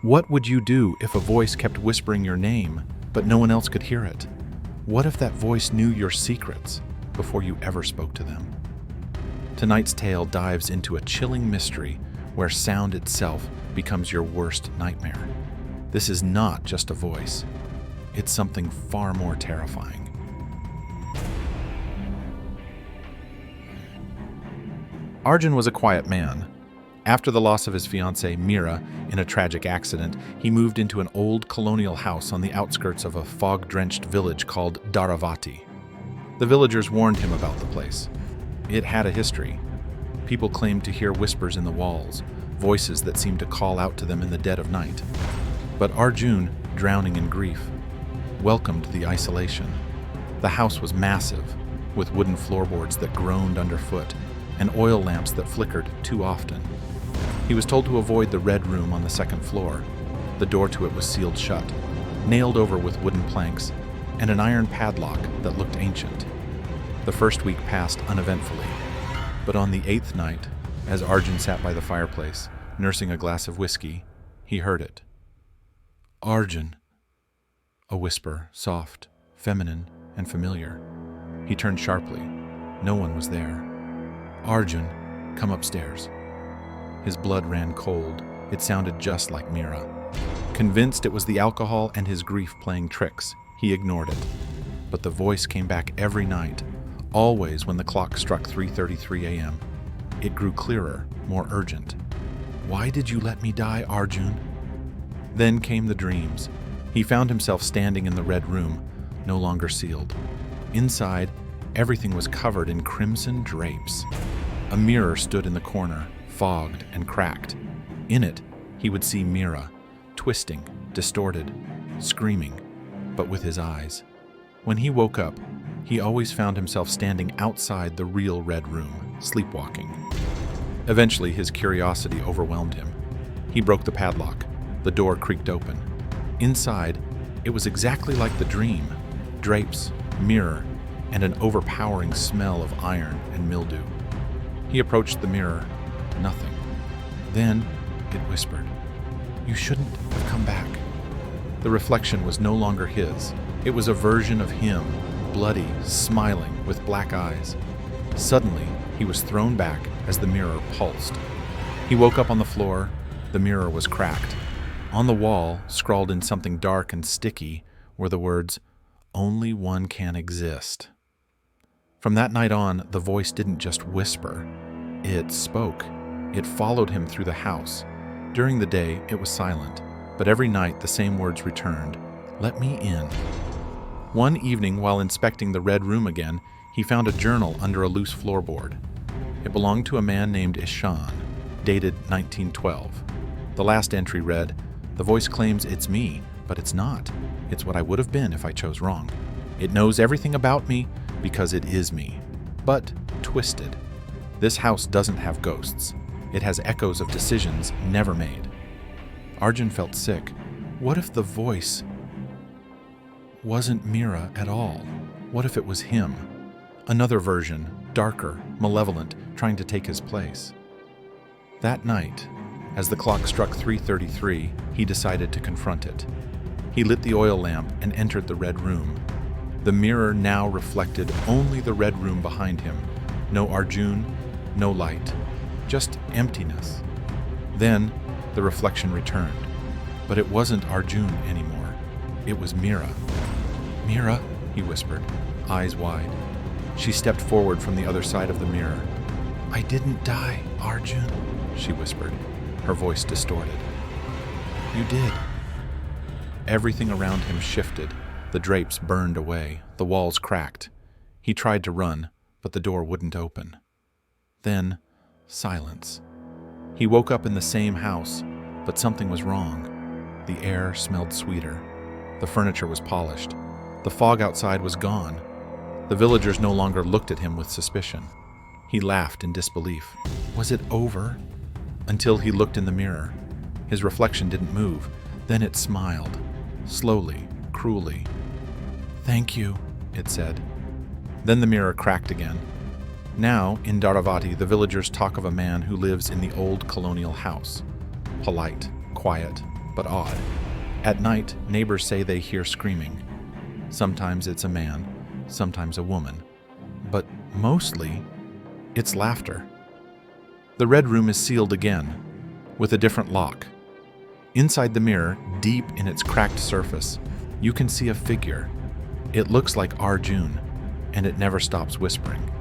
What would you do if a voice kept whispering your name, but no one else could hear it? What if that voice knew your secrets before you ever spoke to them? Tonight's tale dives into a chilling mystery where sound itself becomes your worst nightmare. This is not just a voice. It's something far more terrifying. Arjun was a quiet man. After the loss of his fiancée, Mira, in a tragic accident, he moved into an old colonial house on the outskirts of a fog-drenched village called Dharavati. The villagers warned him about the place. It had a history. People claimed to hear whispers in the walls, voices that seemed to call out to them in the dead of night. But Arjun, drowning in grief, welcomed the isolation. The house was massive, with wooden floorboards that groaned underfoot and oil lamps that flickered too often. He was told to avoid the red room on the second floor. The door to it was sealed shut, nailed over with wooden planks, and an iron padlock that looked ancient. The first week passed uneventfully, but on the 8th night, as Arjun sat by the fireplace, nursing a glass of whiskey, he heard it. "Arjun." A whisper, soft, feminine, and familiar. He turned sharply. No one was there. "Arjun, come upstairs." His blood ran cold. It sounded just like Mira. Convinced it was the alcohol and his grief playing tricks, he ignored it. But the voice came back every night, always when the clock struck 3:33 a.m. It grew clearer, more urgent. "Why did you let me die, Arjun?" Then came the dreams. He found himself standing in the red room, no longer sealed. Inside, everything was covered in crimson drapes. A mirror stood in the corner, fogged and cracked. In it, he would see Mira, twisting, distorted, screaming, but with his eyes. When he woke up, he always found himself standing outside the real red room, sleepwalking. Eventually, his curiosity overwhelmed him. He broke the padlock. The door creaked open. Inside, it was exactly like the dream. Drapes, mirror, and an overpowering smell of iron and mildew. He approached the mirror. Nothing. Then it whispered, "You shouldn't have come back." The reflection was no longer his. It was a version of him, bloody, smiling, with black eyes. Suddenly, he was thrown back as the mirror pulsed. He woke up on the floor. The mirror was cracked. On the wall, scrawled in something dark and sticky, were the words, "Only one can exist." From that night on, the voice didn't just whisper. It spoke. It followed him through the house. During the day, it was silent, but every night the same words returned, "Let me in." One evening, while inspecting the red room again, he found a journal under a loose floorboard. It belonged to a man named Ishan, dated 1912. The last entry read, "The voice claims it's me, but it's not. It's what I would have been if I chose wrong. It knows everything about me because it is me, but twisted. This house doesn't have ghosts. It has echoes of decisions never made." Arjun felt sick. What if the voice wasn't Mira at all? What if it was him? Another version, darker, malevolent, trying to take his place. That night, as the clock struck 3:33, he decided to confront it. He lit the oil lamp and entered the red room. The mirror now reflected only the red room behind him. No Arjun, no light, just emptiness. Then the reflection returned, but it wasn't Arjun anymore. It was Mira. "Mira," he whispered, eyes wide. She stepped forward from the other side of the mirror. "I didn't die, Arjun," she whispered, her voice distorted. "You did." Everything around him shifted. The drapes burned away. The walls cracked. He tried to run, but the door wouldn't open. Then, silence. He woke up in the same house, but something was wrong. The air smelled sweeter. The furniture was polished. The fog outside was gone. The villagers no longer looked at him with suspicion. He laughed in disbelief. Was it over? Until he looked in the mirror. His reflection didn't move. Then it smiled, slowly, cruelly. "Thank you," it said. Then the mirror cracked again. Now, in Dharavati, the villagers talk of a man who lives in the old colonial house. Polite, quiet, but odd. At night, neighbors say they hear screaming. Sometimes it's a man, sometimes a woman, but mostly it's laughter. The red room is sealed again, with a different lock. Inside the mirror, deep in its cracked surface, you can see a figure. It looks like Arjun, and it never stops whispering.